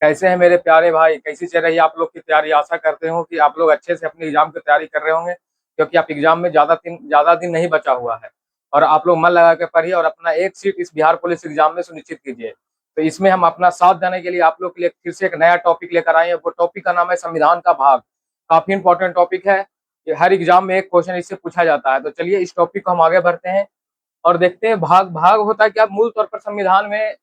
कैसे हैं मेरे प्यारे भाई? कैसी चल रही है आप लोग की तैयारी? आशा करते हो कि आप लोग अच्छे से अपने एग्जाम की तैयारी कर रहे होंगे, क्योंकि आप एग्जाम में ज़्यादा दिन नहीं बचा हुआ है। और आप लोग मन लगा के पढ़िए और अपना एक सीट इस बिहार पुलिस एग्जाम में सुनिश्चित कीजिए। तो इसमें हम अपना साथ देने के लिए आप लोग के लिए फिर से एक नया टॉपिक लेकर आए हैं। वो टॉपिक का नाम है संविधान का भाग। काफी इंपॉर्टेंट टॉपिक है। ये हर एग्जाम में एक क्वेश्चन इससे पूछा जाता है। तो चलिए इस टॉपिक को हम आगे बढ़ते हैं और देखते हैं भाग भाग होता है क्या। मूल तौर पर संविधान में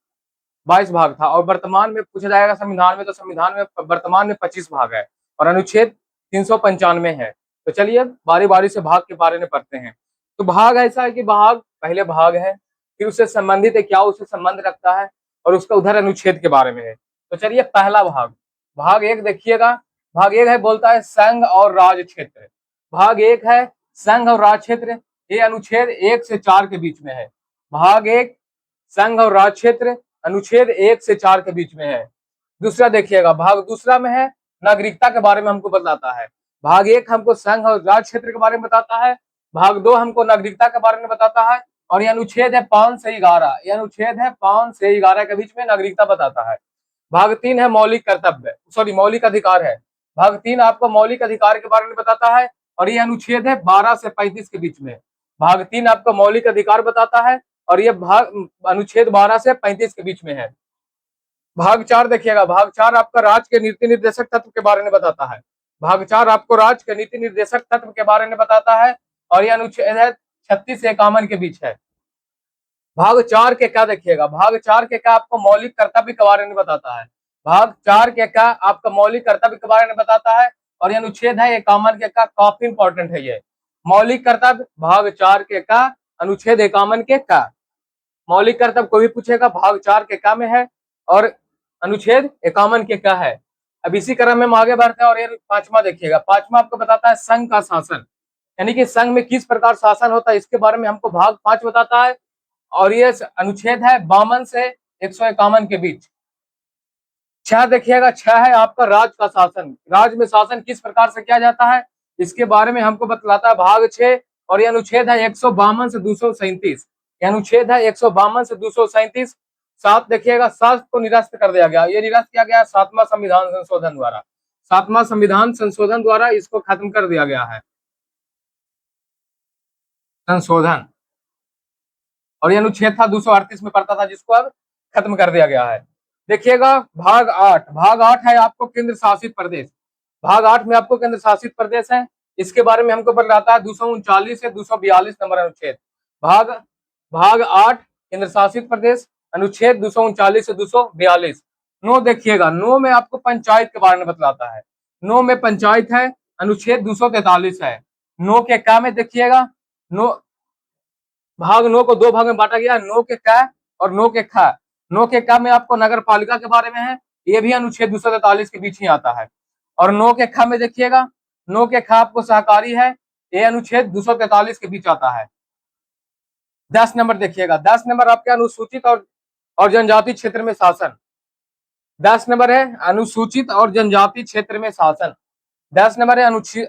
22 भाग था और वर्तमान में पूछा जाएगा संविधान में, तो संविधान में वर्तमान में 25 भाग है और अनुच्छेद 395 है। तो चलिए बारी बारी से भाग के बारे में पढ़ते हैं। तो भाग ऐसा है कि भाग पहले भाग है, फिर उससे संबंधित है क्या, उससे संबंध रखता है और उसका उधर अनुच्छेद के बारे में है। तो चलिए पहला भाग, भाग एक देखिएगा। भाग एक है, बोलता है संघ और राज्य क्षेत्र। भाग एक है संघ और राज्य क्षेत्र, ये अनुच्छेद 1 से 4 के बीच में है। भाग एक संघ और राज्य क्षेत्र, अनुच्छेद 1 से 4 के बीच में है। दूसरा देखिएगा, भाग दूसरा में है नागरिकता के बारे में हमको बताता है। भाग एक हमको संघ और राज्य क्षेत्र के बारे में बताता है, भाग दो हमको नागरिकता के बारे में बताता है। और ये अनुच्छेद है 5 से 11, ये अनुच्छेद है 5 से 11 के बीच में नागरिकता बताता है। भाग तीन है मौलिक कर्तव्य, सॉरी मौलिक अधिकार है। भाग तीन आपको मौलिक अधिकार के बारे में बताता है और ये अनुच्छेद है 12 से 35 के बीच में। भाग तीन आपको मौलिक अधिकार बताता है और ये भाग अनुच्छेद 12 से 35 के बीच में है। भाग चार देखिएगा, भाग चार आपका राज्य के नीति निर्देशक तत्व के बारे में बताता है। भाग चार आपको राज्य के नीति निर्देशक तत्व के बारे में बताता है और यह अनुच्छेद है 36 से 51 के बीच है। भाग चार के क्या देखिएगा, भाग चार के क्या आपको मौलिक कर्तव्य के बारे में बताता है। भाग चार के क्या आपका मौलिक कर्तव्य के बारे में बताता है और यह अनुच्छेद है 51 के का, काफी इंपॉर्टेंट है ये मौलिक कर्तव्य। भाग चार के का अनुच्छेद 51 के का मौलिक कर्तव्य को भी पूछेगा, भाग चार के का में है और अनुच्छेद 51 के का है। अब इसी क्रम में हम आगे बढ़ते हैं और ये पांचवा देखिएगा। पांचवा आपको बताता है संघ का शासन, यानी कि संघ में किस प्रकार शासन होता है, इसके बारे में हमको भाग 5 बताता है और ये अनुच्छेद है 52 से 151 के बीच। छह देखिएगा, छह है आपका राज्य का शासन। राज्य में शासन किस प्रकार से किया जाता है, इसके बारे में हमको बतलाता है भाग 6 और ये अनुच्छेद है 152 से 237। अनुच्छेद है 152 से 237। सात देखिएगा, सात को निरस्त कर दिया गया, ये निरस्त किया गया 7वां संविधान संशोधन द्वारा। 7वां संविधान संशोधन द्वारा इसको खत्म कर दिया गया है, संशोधन। और ये अनुच्छेद था 238 में पड़ता था, जिसको अब खत्म कर दिया गया है। देखिएगा भाग 8, भाग 8 है आपको केंद्र शासित प्रदेश। भाग 8 में आपको केंद्र शासित प्रदेश है, इसके बारे में हमको बताता है 239 से 242 नंबर अनुच्छेद। भाग भाग 8 केंद्र शासित प्रदेश, अनुच्छेद 239 से 242। नो देखिएगा, नो में आपको पंचायत के बारे में बतलाता है। नो में पंचायत है, अनुच्छेद 243 है। नो के क्या में देखिएगा, नो भाग नो को दो भाग में बांटा गया, नो के का और नो के खा। नो के का में आपको नगर पालिका के बारे में है, ये भी अनुच्छेद 243 के बीच ही आता है। और नो के खा में देखिएगा, नो के खा आपको सहकारी है, ये अनुच्छेद 243 के बीच आता है। 10 नंबर देखिएगा, 10 नंबर आपके अनुसूचित और जनजाति क्षेत्र में शासन। 10 नंबर है अनुसूचित और जनजाति क्षेत्र में शासन। 10 नंबर है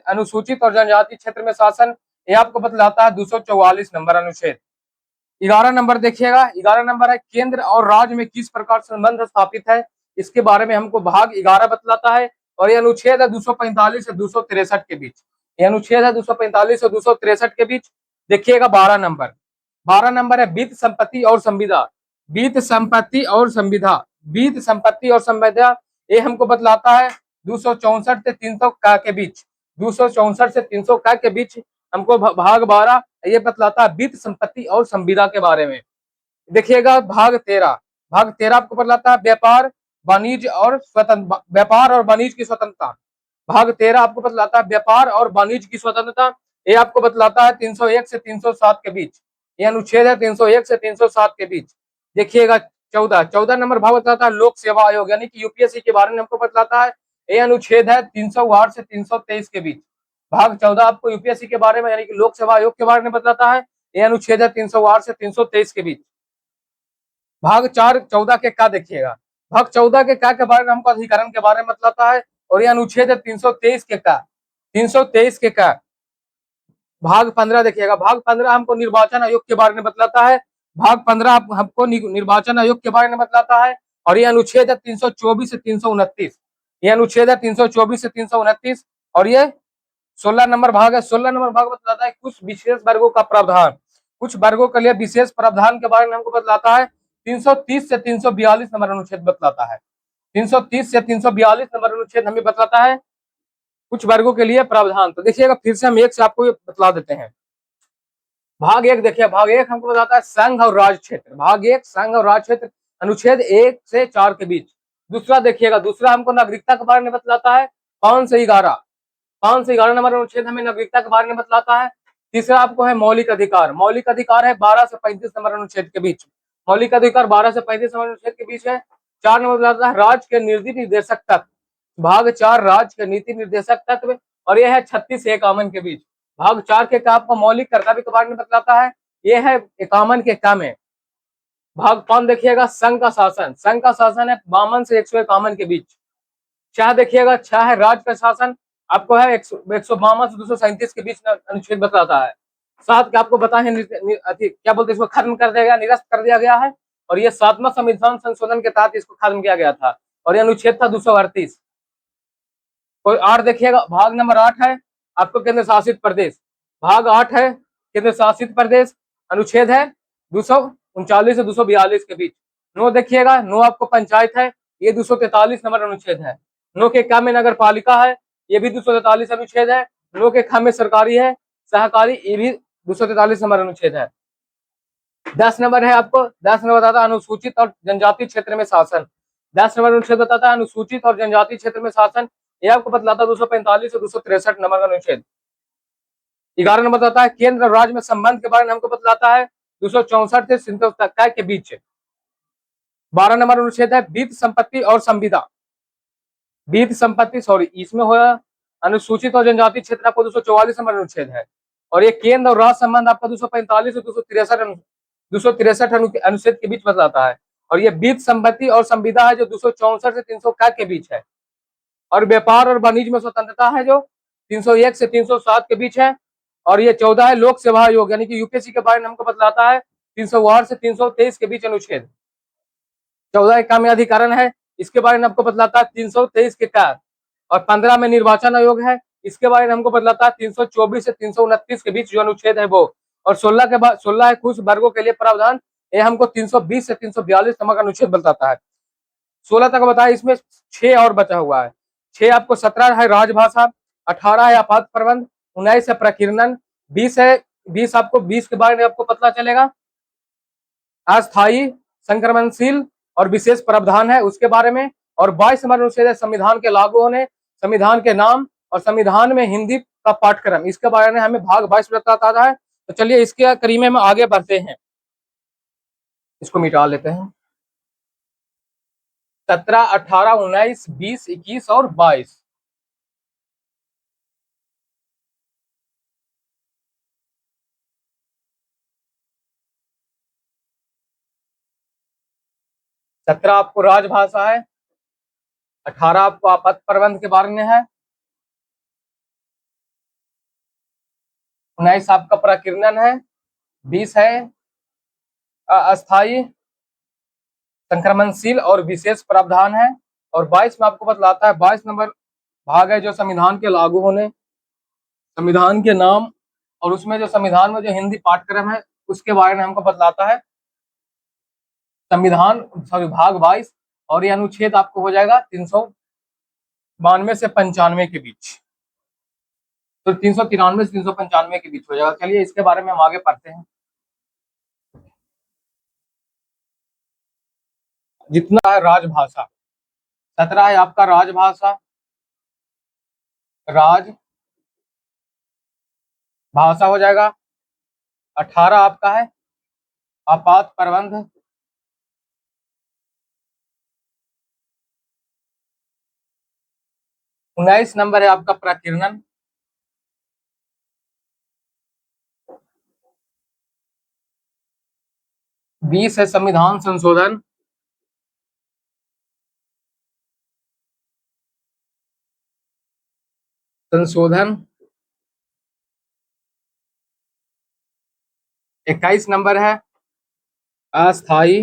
अनुसूचित और जनजाति क्षेत्र में शासन, ये आपको बतलाता है 244 नंबर अनुच्छेद। 11 नंबर देखिएगा, 11 नंबर है केंद्र और राज्य में किस प्रकार संबंध स्थापित है, इसके बारे में हमको भाग 11 बतलाता है और ये अनुच्छेद है 245 से 263 के बीच। ये अनुच्छेद है 245 से 263 के बीच। देखिएगा 12 नंबर, 12 नंबर है वित्त संपत्ति और संविदा। वित्त संपत्ति और संविदा, वित्त संपत्ति और संविदा, ये हमको बतलाता है 264 से 300 का के बीच। 264 से 300 का के बीच हमको भाग 12 ये बतलाता है वित्त संपत्ति और संविदा के बारे में। देखिएगा भाग 13, भाग 13 आपको बतलाता है व्यापार वाणिज्य और स्वतंत्र, व्यापार और वाणिज्य की स्वतंत्रता। भाग 13 आपको बतलाता है व्यापार और वाणिज्य की स्वतंत्रता, ये आपको बतलाता है 301 से 307 के बीच। ये अनुच्छेद है 301 से 307 के बीच। देखिएगा 14 नंबर भाग बताता है लोक सेवा आयोग, यानी कि यूपीएससी के बारे में हमको बतलाता है, ये अनुच्छेद है 308 से 323 के बीच। भाग 14 आपको यूपीएससी के बारे में यानी कि लोक सेवा आयोग के बारे में बतलाता है, ये अनुच्छेद है 308 से 323 के बीच। भाग 4 14 के का देखिएगा, भाग 14 के का के बारे में हमको अधिकरण के बारे में बतलाता है और ये अनुच्छेद है 323 के का, 323 के का। भाग 15 देखिएगा, भाग 15 हमको निर्वाचन आयोग के बारे में बतलाता है। भाग 15 हमको निर्वाचन आयोग के बारे में बतलाता है और ये अनुच्छेद है 324 से 329। ये अनुच्छेद है 324 से 329। और ये 16 नंबर भाग है। 16 नंबर भाग बताता है कुछ विशेष वर्गों का प्रावधान। कुछ वर्गों के लिए विशेष प्रावधान के बारे में हमको बतलाता है। 330 से 342 नंबर अनुच्छेद बतलाता है। 330 से 342 नंबर अनुच्छेद हमें बतलाता है कुछ वर्गों के लिए प्रावधान। तो देखिएगा फिर से हम एक से आपको बतला देते हैं। भाग एक देखिए, भाग एक हमको बताता है संघ और राज्य क्षेत्र। भाग एक संघ और राज्य क्षेत्र, अनुच्छेद 1 से 4 के बीच। दूसरा देखिएगा, दूसरा हमको नागरिकता के बारे में बतलाता है 5 से 11। 5 से 11 नंबर अनुच्छेद हमें नागरिकता के बारे में बतलाता है। तीसरा आपको है मौलिक अधिकार। मौलिक अधिकार है 12 से 35 नंबर अनुच्छेद के बीच। मौलिक अधिकार 12 से 35 नंबर अनुच्छेद के बीच है। 4 नंबर बताता है राज्य के नीति निर्देशक तत्व। भाग 4 राज्य के नीति निर्देशक तत्व, और यह है 36 से 51 के बीच। भाग 4 के आपको मौलिक कर्तव्य के बारे में बतलाता है, यह है 51 के कम है। भाग 5 देखिएगा संघ का शासन। संघ का शासन है 52 से 151 के बीच। 6 देखिएगा, 6 है राज्य का शासन, आपको है 152 से 237 के बीच अनुच्छेद बतलाता है। 7 के आपको बता है क्या बोलते हैं इसको खत्म कर दिया गया, निरस्त कर दिया गया है। और ये 7वां संविधान संशोधन के तहत इसको खत्म किया गया था, और ये अनुच्छेद था 238। कोई 8 देखिएगा, भाग नंबर 8 है आपको केंद्र शासित प्रदेश। भाग 8 है केंद्र शासित प्रदेश, अनुच्छेद है 239 से 242 के बीच। 9 देखिएगा, 9 आपको पंचायत है, ये 243 नंबर अनुच्छेद है। 9 के क में नगर पालिका है, ये भी 243 अनुच्छेद है। 9 के ख में सरकारी है, सहकारी, ये भी 243 नंबर अनुच्छेद है। 10 नंबर है आपको, 10 नंबर बताता है अनुसूचित और जनजाति क्षेत्र में शासन। 10 नंबर अनुच्छेद बताता है अनुसूचित और जनजाति क्षेत्र में शासन, ये आपको बतलाता है 245 से 263 नंबर का अनुच्छेद। 11 नंबर बताता है केंद्र और राज्य में संबंध के बारे में हमको बतलाता है 264 से 77 के बीच। 12 नंबर अनुच्छेद है वित्त संपत्ति और संविदा। वित्त संपत्ति सॉरी इसमें हुआ अनुसूचित और जनजाति क्षेत्र आपको 244 नंबर अनुच्छेद है। और ये केंद्र और राज्य संबंध आपका 245 से 263 अनुच्छेद के बीच बतलाता है। और ये वित्त संपत्ति और संविदा है जो 264 से 300 के बीच है। और व्यापार और वाणिज्य में स्वतंत्रता है जो 301 से 307 के बीच है। और ये 14 है लोक सेवा आयोग यानी कि यूपीएससी के बारे में हमको बतलाता है 308 से 323 के बीच अनुच्छेद। 14 काम अधिकरण है, इसके बारे में आपको बतलाता है 323 के का। और 15 में निर्वाचन आयोग है, इसके बारे में हमको बतलाता है 324 से 329 के बीच जो अनुच्छेद है वो। और 16 के बाद 16 है कुछ वर्गों के लिए प्रावधान, ये हमको 320 से 342 नंबर का अनुच्छेद बताता है। 16 तक बताया, इसमें 6 और बचा हुआ है। 6 आपको 17 है राजभाषा, 18 है आपात प्रबंध, 19 है प्रकीर्णन, 20 है 20 आपको 20 के बारे में आपको पता चलेगा अस्थायी, संक्रमणशील और विशेष प्रावधान है उसके बारे में। और 22 नंबर अनुच्छेद है संविधान के लागू होने, संविधान के नाम और संविधान में हिंदी का पाठ्यक्रम, इसके बारे में हमें भाग 22 बताता है। तो चलिए इसके करीमे में आगे बढ़ते हैं, इसको मिटा लेते हैं। 17, 18, 19, 20, 21 और 22। सत्रह आपको राजभाषा है, 18 आपको आपत्ति प्रबंध के बारे में है, 19 आपका प्रकीर्णन है, 20 है अस्थायी, संक्रमणशील और विशेष प्रावधान है। और 22 में आपको बतलाता है 22 नंबर भाग है जो संविधान के लागू होने, संविधान के नाम और उसमें जो संविधान में जो हिंदी पाठ्यक्रम है उसके बारे में हमको बतलाता है संविधान सॉरी भाग 22। और ये अनुच्छेद आपको हो जाएगा 392 से 95 के बीच, तो 393 से 395 के बीच हो जाएगा। चलिए इसके बारे में हम आगे पढ़ते हैं। जितना है राजभाषा, 17 है आपका राजभाषा, राज भाषा हो जाएगा। 18 आपका है आपात प्रबंध, 19 नंबर है आपका प्रकीर्णन, 20 है संविधान संशोधन, संशोधन, 21 नंबर है अस्थायी,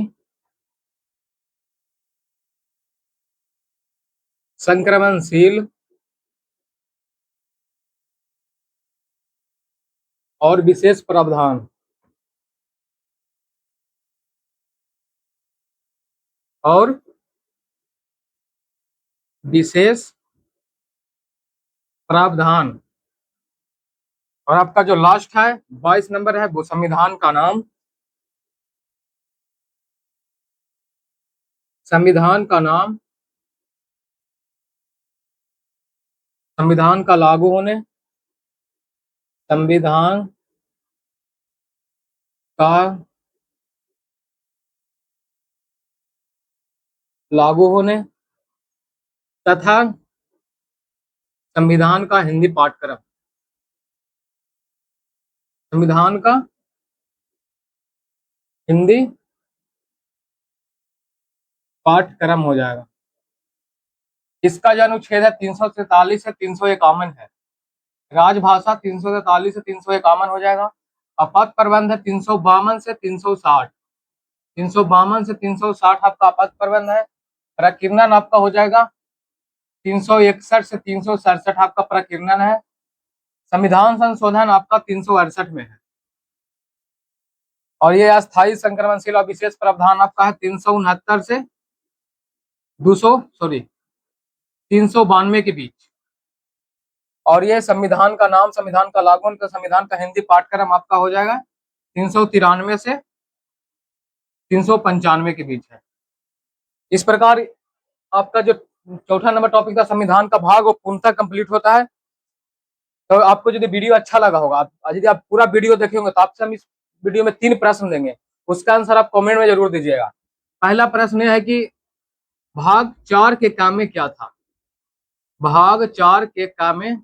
संक्रमणशील और विशेष प्रावधान। और विशेष प्रावधान। और आपका जो लास्ट है 22 नंबर है वो संविधान का नाम। संविधान का नाम, संविधान का लागू होने, संविधान का लागू होने तथा संविधान का हिंदी पाठ्यक्रम। संविधान का हिंदी पाठ्यक्रम हो जाएगा। इसका जो अनुच्छेद है 343 से 351 है। राजभाषा 343 से 351 हो जाएगा। अपद प्रबंध है 352 से 360। 352 से 360 आपका अपद प्रबंध है। प्रकीर्णन आपका हो जाएगा 361 से 367 आपका प्रकीर्णन है। संविधान संशोधन आपका 368 में है। और ये अस्थायी संक्रमणशील और विशेष प्रावधान आपका है 369 से 392 के बीच। और ये संविधान का नाम, संविधान का लागू, संविधान का हिंदी पाठ्यक्रम आपका हो जाएगा 393 से 395 के बीच है। इस प्रकार आपका जो चौथा नंबर टॉपिक था संविधान का भाग वो पूर्णतः कंप्लीट होता है। तो आपको यदि वीडियो अच्छा लगा होगा, यदि आप पूरा वीडियो देखे होंगे तो आपसे हम इस वीडियो में 3 प्रश्न देंगे, उसका आंसर आप कमेंट में जरूर दीजिएगा। पहला प्रश्न यह है कि भाग 4 के काम में क्या था। भाग 4 के काम में,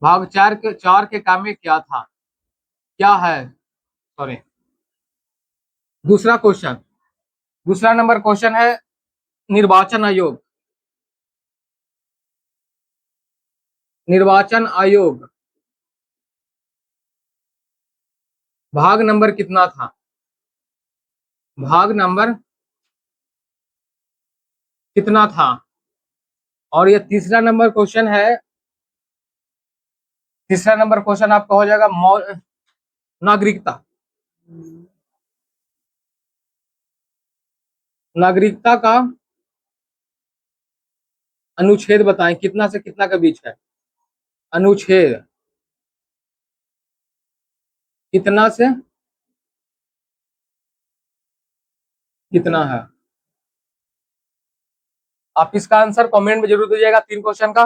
भाग 4 के काम में क्या था, क्या है, सॉरी। दूसरा क्वेश्चन, दूसरा नंबर क्वेश्चन है निर्वाचन आयोग। निर्वाचन आयोग भाग नंबर कितना था। भाग नंबर कितना था। और ये तीसरा नंबर क्वेश्चन है, तीसरा नंबर क्वेश्चन आपका हो जाएगा नागरिकता। नागरिकता का अनुच्छेद बताएं, कितना से कितना के बीच है। अनुच्छेद कितना से कितना है। आप इसका आंसर कमेंट में जरूर दीजिएगा 3 क्वेश्चन का।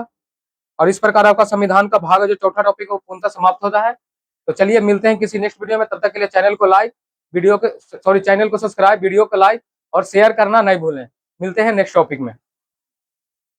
और इस प्रकार आपका संविधान का भाग जो चौथा टॉपिक है वो पूर्णतः समाप्त होता है। तो चलिए मिलते हैं किसी नेक्स्ट वीडियो में, तब तक के लिए चैनल को लाइक, चैनल को सब्सक्राइब, वीडियो को लाइक और शेयर करना नहीं भूलें। मिलते हैं नेक्स्ट टॉपिक में।